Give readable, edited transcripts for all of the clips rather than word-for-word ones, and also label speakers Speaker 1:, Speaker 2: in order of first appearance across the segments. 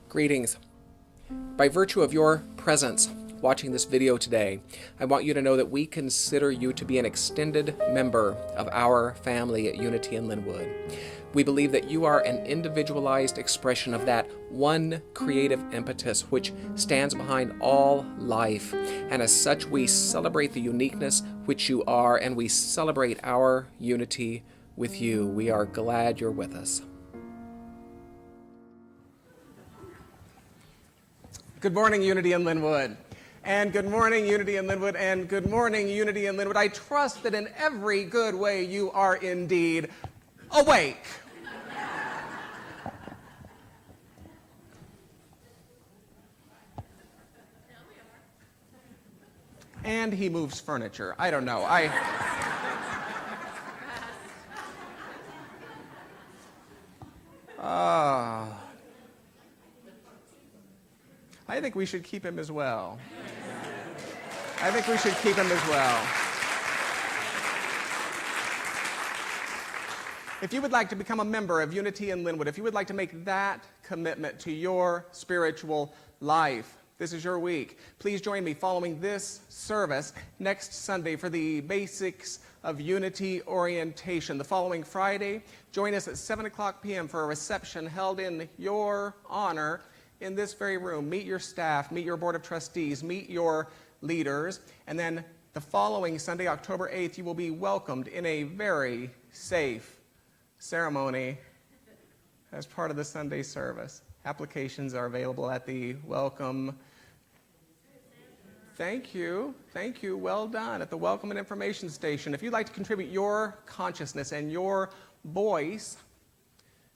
Speaker 1: Greetings. By virtue of your presence watching this video today, I want you to know that we consider you to be an extended member of our family at Unity in Linwood. We believe that you are an individualized expression of that one creative impetus which stands behind all life, and as such we celebrate the uniqueness which you are, and we celebrate our unity with you. We are glad you're with us.
Speaker 2: Good morning, Unity in Linwood. And good morning, Unity in Linwood. And good morning, Unity in Linwood. I trust that in every good way you are indeed awake. And he moves furniture. I don't know. I think we should keep him as well. I think we should keep him as well. If you would like to become a member of Unity in Linwood, if you would like to make that commitment to your spiritual life, this is your week. Please join me following this service next Sunday for the Basics of Unity orientation. The following Friday, join us at 7 o'clock p.m. for a reception held in your honor in this very room. Meet your staff, meet your board of trustees, meet your leaders, and then the following Sunday, October 8th, you will be welcomed in a very safe ceremony as part of the Sunday service. Applications are available at the welcome. Thank you. Well done. At the Welcome and Information Station. If you'd like to contribute your consciousness and your voice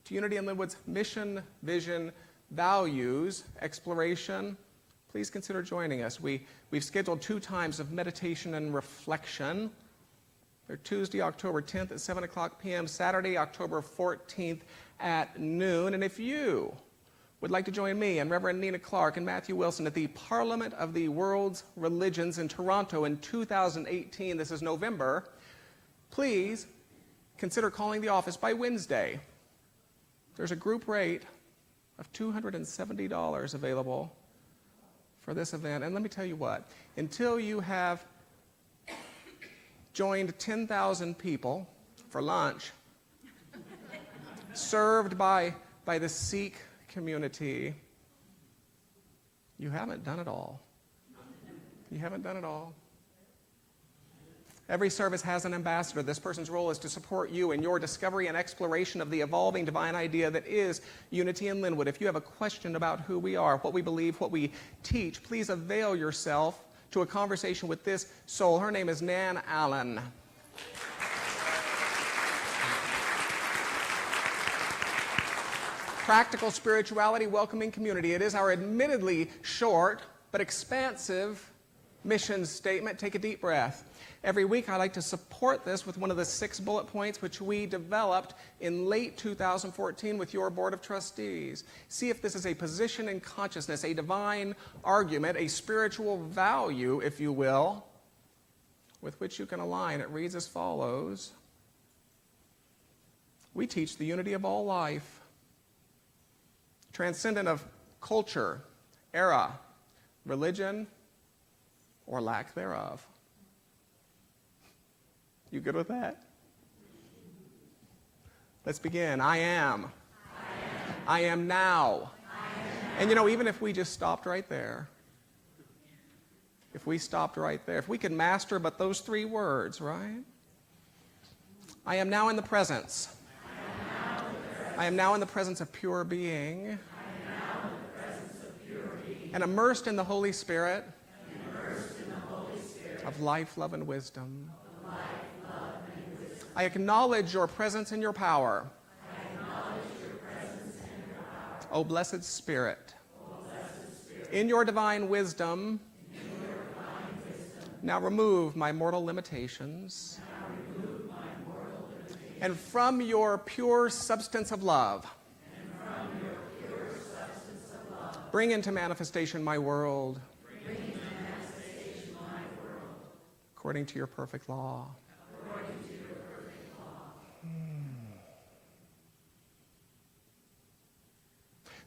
Speaker 2: to Unity in Linwood's mission, vision, values exploration, please consider joining us. We've scheduled 2 times of meditation and reflection. They're Tuesday, October 10th at 7 o'clock p.m., Saturday, October 14th at noon. And if you would like to join me and Reverend Nina Clark and Matthew Wilson at the Parliament of the World's Religions in Toronto in 2018, this is November, please consider calling the office by Wednesday. There's a group rate of $270 available for this event. And let me tell you what, until you have joined 10,000 people for lunch, served by the Sikh community, you haven't done it all. You haven't done it all. Every service has an ambassador. This person's role is to support you in your discovery and exploration of the evolving divine idea that is Unity in Linwood. If you have a question about who we are, what we believe, what we teach, please avail yourself to a conversation with this soul. Her name is Nan Allen. Practical spirituality, welcoming community. It is our admittedly short but expansive mission statement. Take a deep breath. Every week I like to support this with one of the 6 bullet points which we developed in late 2014 with your board of trustees. See if this is a position in consciousness, a divine argument, a spiritual value, if you will, with which you can align. It reads as follows. We teach the unity of all life, transcendent of culture, era, religion, or lack thereof. You good with that? Let's begin. I am. I am now. And you know, even if we just stopped right there, if we could master but those 3 words, right? I am now in the presence. I am now in the presence of pure being. And immersed in the Holy Spirit of life, love, and wisdom. I acknowledge your presence and your power. O blessed Spirit. In your divine wisdom, now remove my mortal limitations. And from your pure substance of love, bring into manifestation my world. According to your perfect law.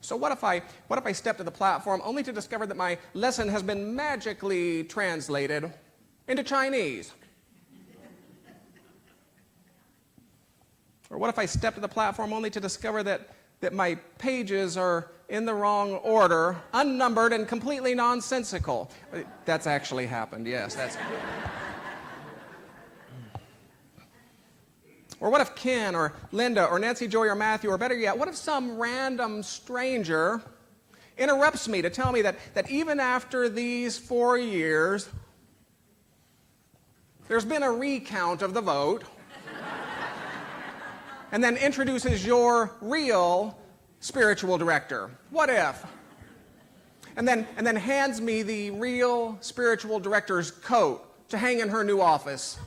Speaker 2: So what if I step to the platform only to discover that my lesson has been magically translated into Chinese? Or what if I step to the platform only to discover that my pages are in the wrong order, unnumbered, and completely nonsensical? That's actually happened, yes. Or what if Ken or Linda or Nancy Joy or Matthew, or better yet, what if some random stranger interrupts me to tell me that even after these 4 years, there's been a recount of the vote, and then introduces your real spiritual director? What if? And then hands me the real spiritual director's coat to hang in her new office.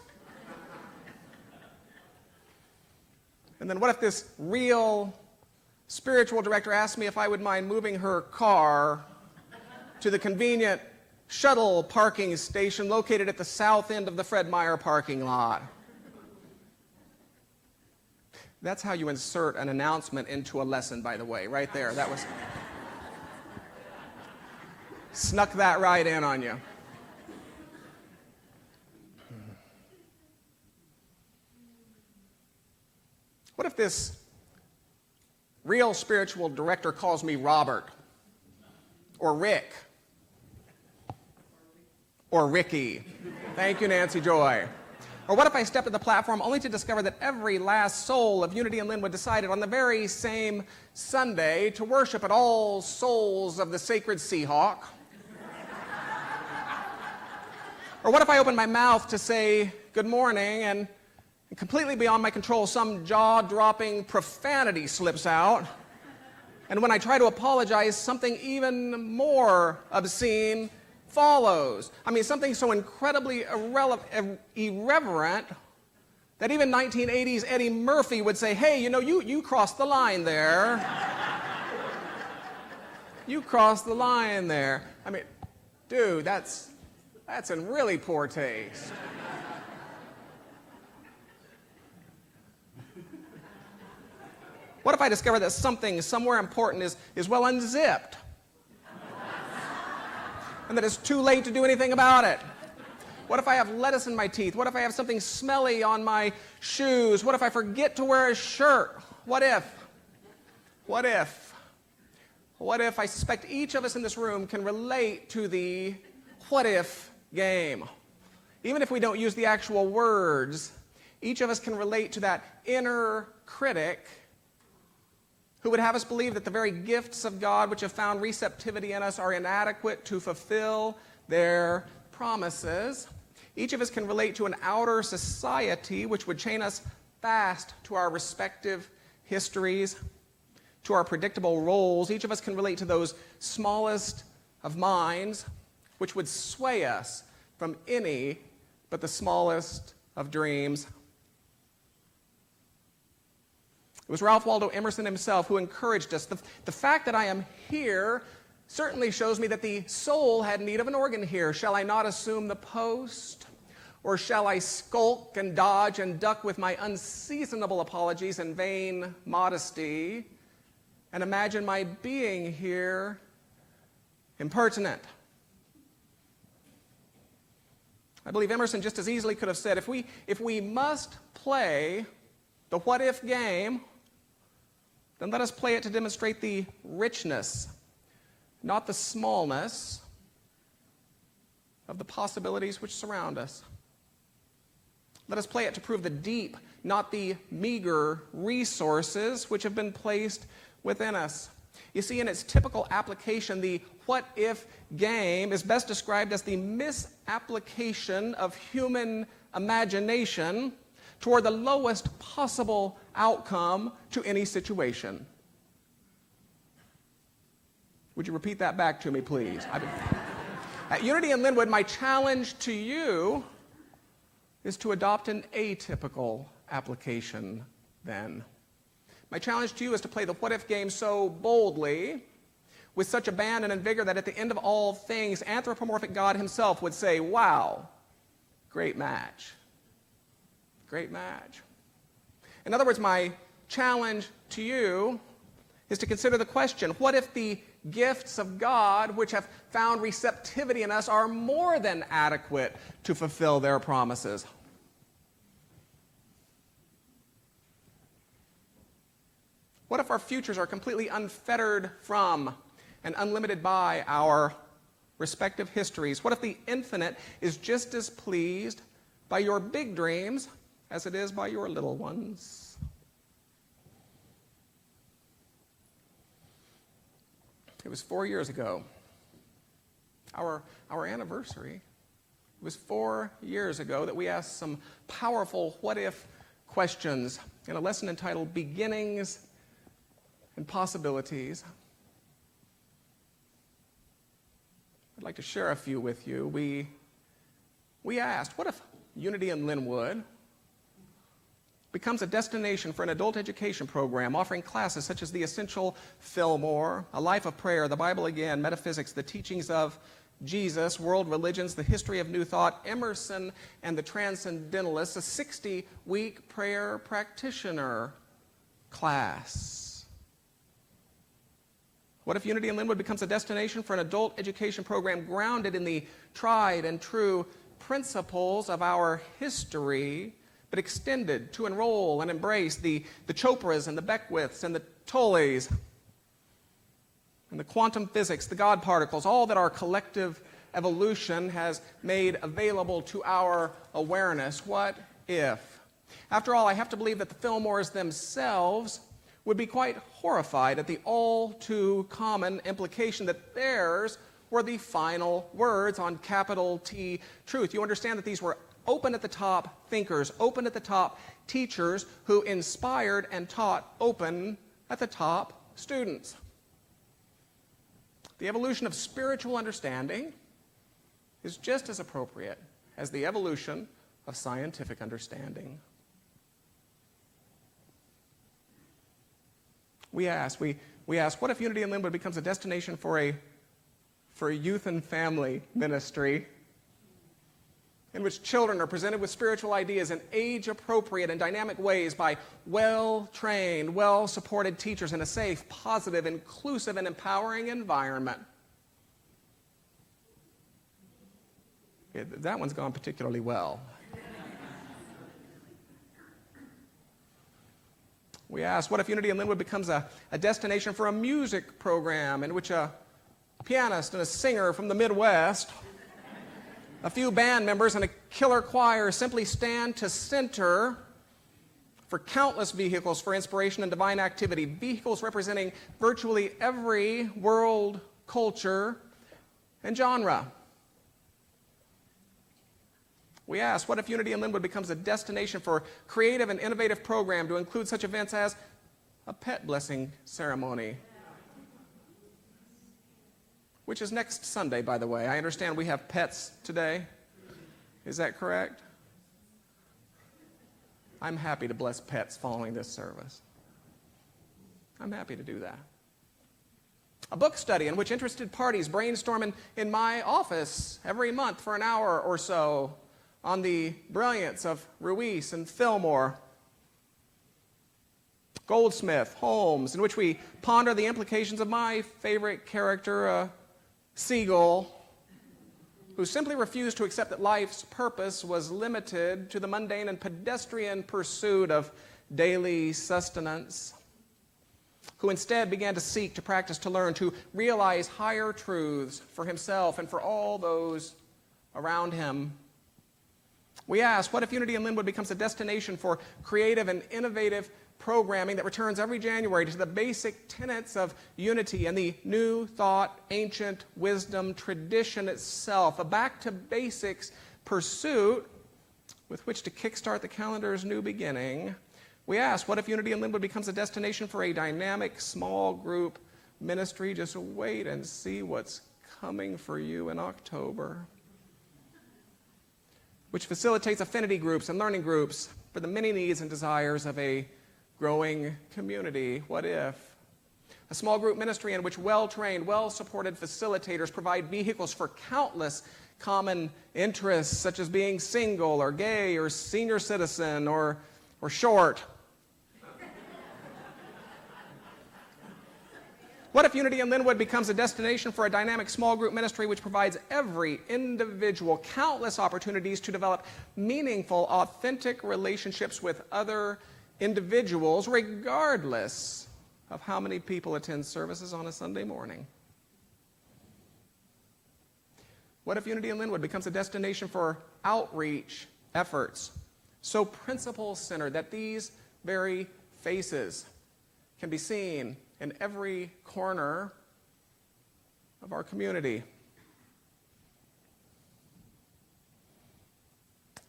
Speaker 2: And then what if this real spiritual director asks me if I would mind moving her car to the convenient shuttle parking station located at the south end of the Fred Meyer parking lot? That's how you insert an announcement into a lesson, by the way, right there. That was... snuck that right in on you. What if this real spiritual director calls me Robert, or Rick, or Ricky? Thank you, Nancy Joy. Or what if I step to the platform only to discover that every last soul of Unity in Linwood decided on the very same Sunday to worship at All Souls of the Sacred Seahawk? Or what if I open my mouth to say good morning and completely beyond my control, some jaw-dropping profanity slips out, and when I try to apologize, something even more obscene follows? I mean, something so incredibly irreverent that even 1980s Eddie Murphy would say, hey, you know, you crossed the line there. You crossed the line there. I mean, dude, that's in really poor taste. What if I discover that something somewhere important is well unzipped? And that it's too late to do anything about it? What if I have lettuce in my teeth? What if I have something smelly on my shoes? What if I forget to wear a shirt? What if? What if? What if? I suspect each of us in this room can relate to the what if game. Even if we don't use the actual words, each of us can relate to that inner critic who would have us believe that the very gifts of God which have found receptivity in us are inadequate to fulfill their promises. Each of us can relate to an outer society which would chain us fast to our respective histories, to our predictable roles. Each of us can relate to those smallest of minds which would sway us from any but the smallest of dreams. It was Ralph Waldo Emerson himself who encouraged us. The fact that I am here certainly shows me that the soul had need of an organ here. Shall I not assume the post? Or shall I skulk and dodge and duck with my unseasonable apologies and vain modesty and imagine my being here impertinent? I believe Emerson just as easily could have said, if we must play the what-if game, then let us play it to demonstrate the richness, not the smallness, of the possibilities which surround us. Let us play it to prove the deep, not the meager resources which have been placed within us. You see, in its typical application, the what-if game is best described as the misapplication of human imagination toward the lowest possible outcome to any situation. Would you repeat that back to me, please? At Unity in Linwood, my challenge to you is to adopt an atypical application then. My challenge to you is to play the what-if game so boldly, with such abandon and vigor, that at the end of all things, anthropomorphic God himself would say, wow, great match. Great match. In other words, my challenge to you is to consider the question, what if the gifts of God, which have found receptivity in us, are more than adequate to fulfill their promises? What if our futures are completely unfettered from and unlimited by our respective histories? What if the infinite is just as pleased by your big dreams as it is by your little ones? It was 4 years ago, our anniversary. It was 4 years ago that we asked some powerful what-if questions in a lesson entitled Beginnings and Possibilities. I'd like to share a few with you. We asked, what if Unity in Linwood becomes a destination for an adult education program offering classes such as the Essential Fillmore, A Life of Prayer, the Bible Again, Metaphysics, the Teachings of Jesus, World Religions, the History of New Thought, Emerson and the Transcendentalists, a 60-week prayer practitioner class? What if Unity in Linwood becomes a destination for an adult education program grounded in the tried and true principles of our history, but extended to enroll and embrace the Chopras and the Beckwiths and the Tolles and the quantum physics, the God particles, all that our collective evolution has made available to our awareness? What if? After all, I have to believe that the Fillmores themselves would be quite horrified at the all too common implication that theirs were the final words on capital T truth. You understand that these were open at the top thinkers, open at the top teachers who inspired and taught open at the top students. The evolution of spiritual understanding is just as appropriate as the evolution of scientific understanding. We ask, what if Unity in Linwood becomes a destination for a youth and family ministry in which children are presented with spiritual ideas in age-appropriate and dynamic ways by well-trained, well-supported teachers in a safe, positive, inclusive, and empowering environment? Yeah, that one's gone particularly well. We asked, what if Unity in Linwood becomes a destination for a music program in which a pianist and a singer from the Midwest, a few band members, and a killer choir simply stand to center for countless vehicles for inspiration and divine activity, vehicles representing virtually every world, culture, and genre? We asked, what if Unity in Linwood becomes a destination for a creative and innovative program to include such events as a pet blessing ceremony? Which is next Sunday, by the way. I understand we have pets today. Is that correct? I'm happy to bless pets following this service. I'm happy to do that. A book study in which interested parties brainstorm in my office every month for an hour or so on the brilliance of Ruiz and Fillmore, Goldsmith, Holmes, in which we ponder the implications of my favorite character, Seagull, who simply refused to accept that life's purpose was limited to the mundane and pedestrian pursuit of daily sustenance, who instead began to seek, to practice, to learn, to realize higher truths for himself and for all those around him. We ask, what if Unity in Linwood becomes a destination for creative and innovative programming that returns every January to the basic tenets of unity and the new thought, ancient wisdom, tradition itself, a back-to-basics pursuit with which to kickstart the calendar's new beginning? We ask, what if Unity in Linwood becomes a destination for a dynamic small group ministry? Just wait and see what's coming for you in October, which facilitates affinity groups and learning groups for the many needs and desires of a growing community. What if? A small group ministry in which well-trained, well-supported facilitators provide vehicles for countless common interests, such as being single or gay or senior citizen or short. What if Unity in Linwood becomes a destination for a dynamic small group ministry which provides every individual countless opportunities to develop meaningful, authentic relationships with other individuals, regardless of how many people attend services on a Sunday morning? What if Unity in Linwood becomes a destination for outreach efforts so principle-centered that these very faces can be seen in every corner of our community?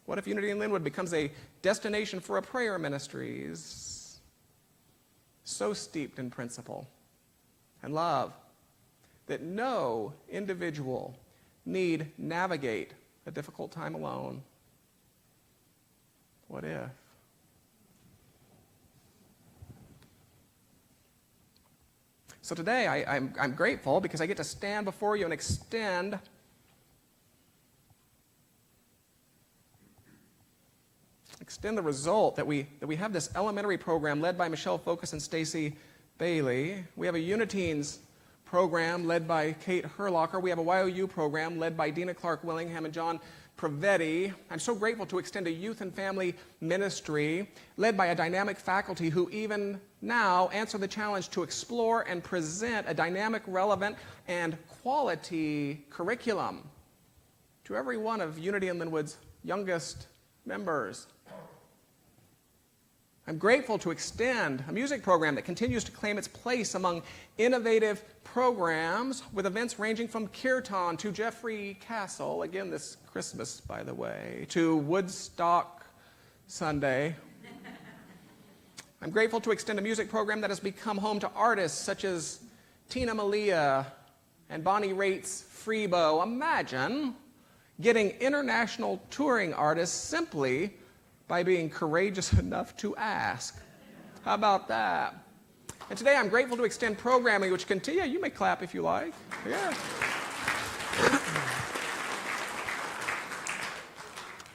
Speaker 2: What if Unity in Linwood becomes a destination for a prayer ministries so steeped in principle and love that no individual need navigate a difficult time alone? What if? So today I'm grateful because I get to stand before you and extend the result that we have this elementary program led by Michelle Focus and Stacy Bailey. We have a Uniteens program led by Kate Herlocker. We have a YOU program led by Dina Clark Willingham and John Pravetti. I'm so grateful to extend a youth and family ministry led by a dynamic faculty who even now answer the challenge to explore and present a dynamic, relevant, and quality curriculum to every one of Unity in Linwood's youngest members. I'm grateful to extend a music program that continues to claim its place among innovative programs with events ranging from Kirtan to Jeffrey Castle, again this Christmas, by the way, to Woodstock Sunday. I'm grateful to extend a music program that has become home to artists such as Tina Malia and Bonnie Raitt's Freebo. Imagine getting international touring artists simply by being courageous enough to ask. How about that? And today I'm grateful to extend programming which continue. You may clap if you like. Yeah.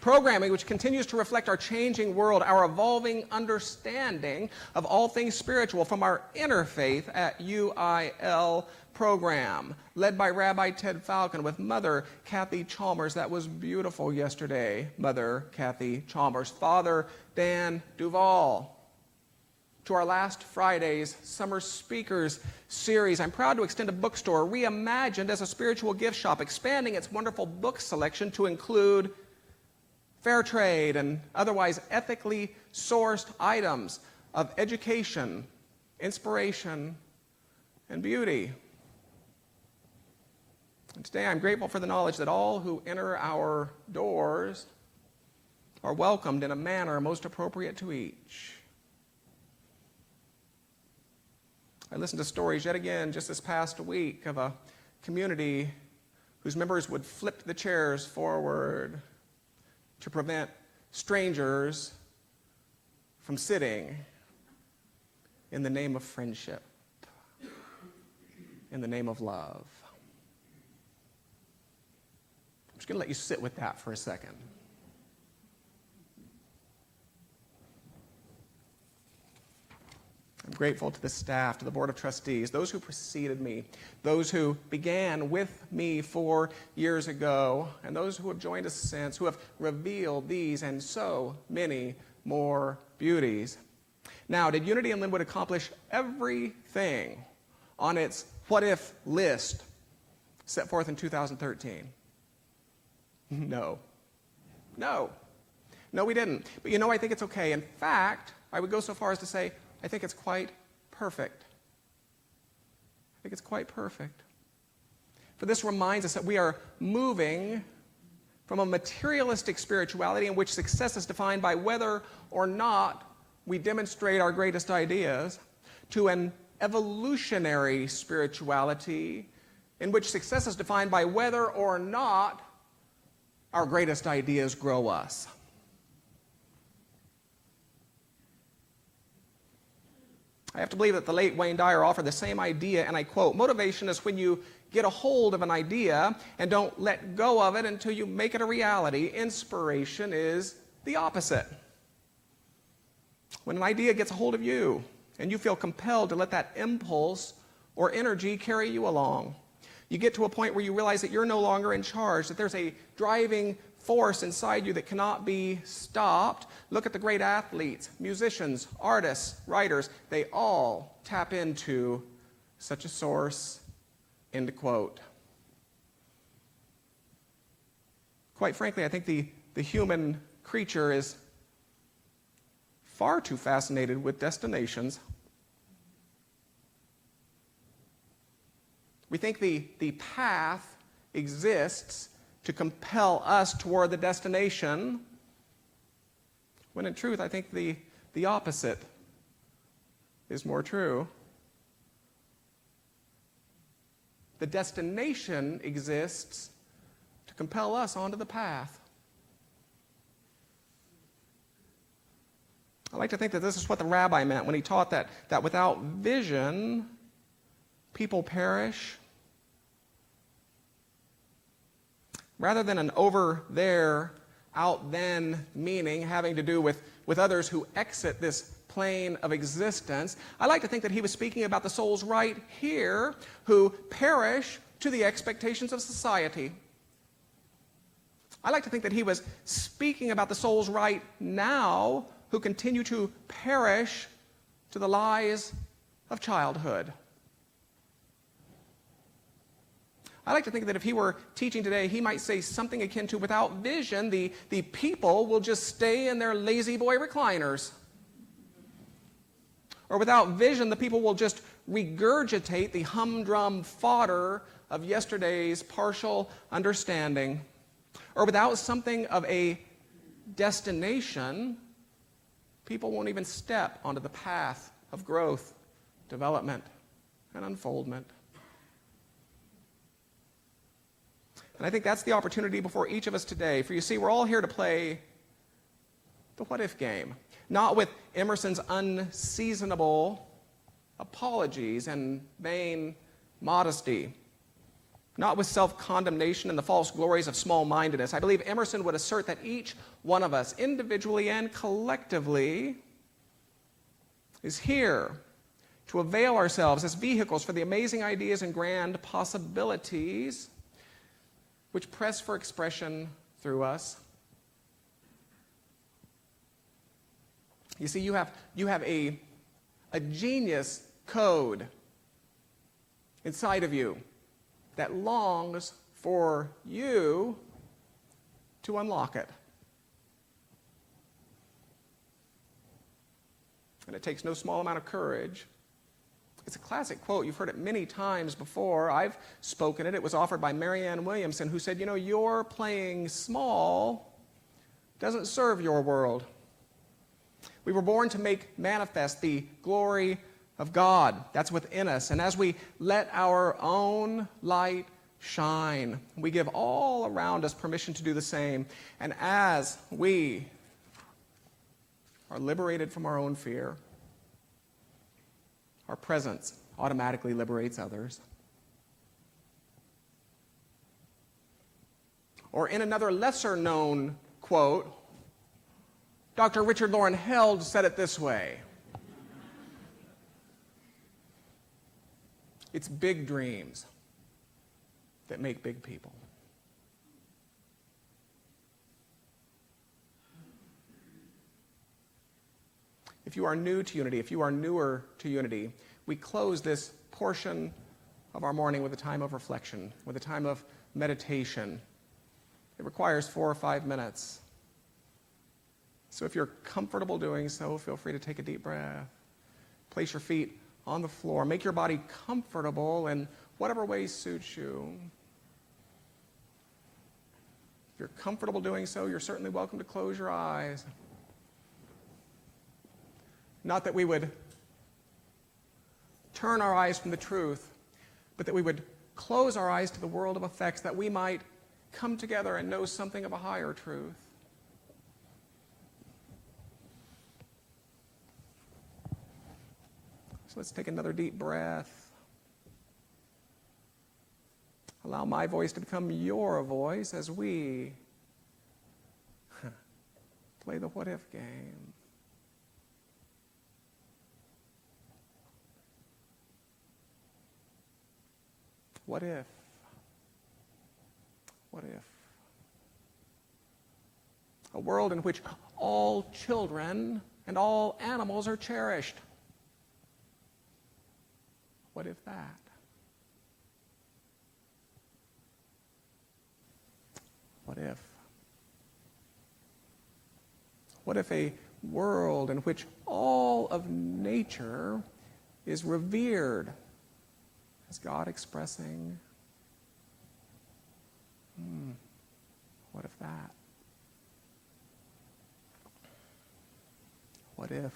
Speaker 2: Programming which continues to reflect our changing world, our evolving understanding of all things spiritual from our interfaith at UIL program, led by Rabbi Ted Falcon with Mother Kathy Chalmers. That was beautiful yesterday, Mother Kathy Chalmers. Father Dan Duvall. To our last Friday's Summer Speakers series, I'm proud to extend a bookstore reimagined as a spiritual gift shop, expanding its wonderful book selection to include fair trade and otherwise ethically sourced items of education, inspiration, and beauty. And today I'm grateful for the knowledge that all who enter our doors are welcomed in a manner most appropriate to each. I listened to stories yet again just this past week of a community whose members would flip the chairs forward to prevent strangers from sitting in the name of friendship, in the name of love. I'm just going to let you sit with that for a second. I'm grateful to the staff, to the Board of Trustees, those who preceded me, those who began with me 4 years ago, and those who have joined us since, who have revealed these and so many more beauties. Now, did Unity in Linwood accomplish everything on its what if list set forth in 2013? No. No, we didn't. But you know, I think it's okay. In fact, I would go so far as to say, I think it's quite perfect. I think it's quite perfect. For this reminds us that we are moving from a materialistic spirituality in which success is defined by whether or not we demonstrate our greatest ideas to an evolutionary spirituality in which success is defined by whether or not our greatest ideas grow us. I have to believe that the late Wayne Dyer offered the same idea, and I quote, "Motivation is when you get a hold of an idea and don't let go of it until you make it a reality. Inspiration is the opposite. When an idea gets a hold of you and you feel compelled to let that impulse or energy carry you along. You get to a point where you realize that you're no longer in charge, that there's a driving force inside you that cannot be stopped. Look at the great athletes, musicians, artists, writers. They all tap into such a source, end quote. Quite frankly, I think the human creature is far too fascinated with destinations. We think the path exists to compel us toward the destination, when in truth, I think the opposite is more true. The destination exists to compel us onto the path. I like to think that this is what the rabbi meant when he taught that without vision, people perish. Rather than an over there, out then meaning having to do with others who exit this plane of existence, I like to think that he was speaking about the souls right here who perish to the expectations of society. I like to think that he was speaking about the souls right now who continue to perish to the lies of childhood. I like to think that if he were teaching today, he might say something akin to, without vision, the people will just stay in their lazy boy recliners. Or without vision, the people will just regurgitate the humdrum fodder of yesterday's partial understanding. Or without something of a destination, people won't even step onto the path of growth, development, and unfoldment. And I think that's the opportunity before each of us today. For you see, we're all here to play the what-if game. Not with Emerson's unseasonable apologies and vain modesty. Not with self-condemnation and the false glories of small-mindedness. I believe Emerson would assert that each one of us, individually and collectively, is here to avail ourselves as vehicles for the amazing ideas and grand possibilities which press for expression through us. You see, you have a genius code inside of you that longs for you to unlock it. And it takes no small amount of courage. It's a classic quote. You've heard it many times before. I've spoken it. It was offered by Marianne Williamson, who said, your playing small doesn't serve your world. We were born to make manifest the glory of God that's within us. And as we let our own light shine, we give all around us permission to do the same. And as we are liberated from our own fear, our presence automatically liberates others. Or in another lesser-known quote, Dr. Richard Loren Held said it this way: it's big dreams that make big people. If you are new to Unity, if you are newer to Unity, we close this portion of our morning with a time of reflection, with a time of meditation. It requires 4 or 5 minutes. So if you're comfortable doing so, feel free to take a deep breath. Place your feet on the floor. Make your body comfortable in whatever way suits you. If you're comfortable doing so, you're certainly welcome to close your eyes. Not that we would turn our eyes from the truth, but that we would close our eyes to the world of effects, that we might come together and know something of a higher truth. So let's take another deep breath. Allow my voice to become your voice as we play the what-if game. What if? What if? A world in which all children and all animals are cherished. What if that? What if? What if a world in which all of nature is revered as God expressing? What if that? What if?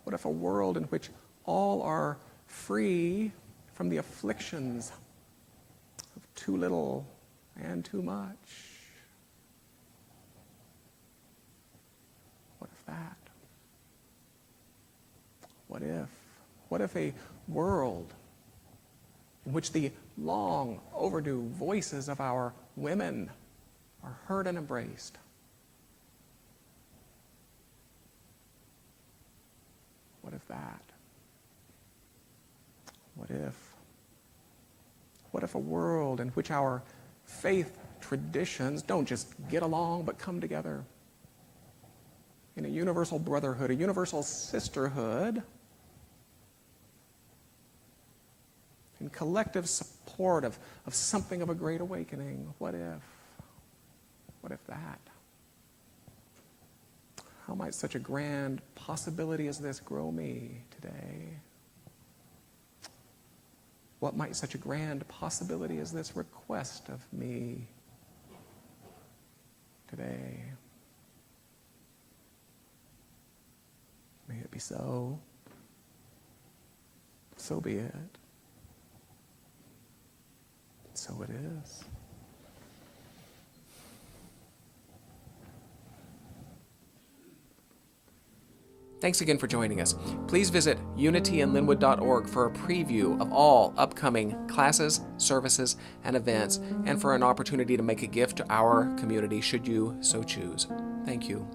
Speaker 2: What if a world in which all are free from the afflictions of too little and too much? What if that? What if? What if a world in which the long overdue voices of our women are heard and embraced? What if that? What if? What if a world in which our faith traditions don't just get along but come together in a universal brotherhood, a universal sisterhood, in collective support of something of a great awakening? What if? What if that? How might such a grand possibility as this grow me today? What might such a grand possibility as this request of me today? May it be so. So be it. So it is.
Speaker 1: Thanks again for joining us. Please visit unityinlinwood.org for a preview of all upcoming classes, services, and events, and for an opportunity to make a gift to our community should you so choose. Thank you.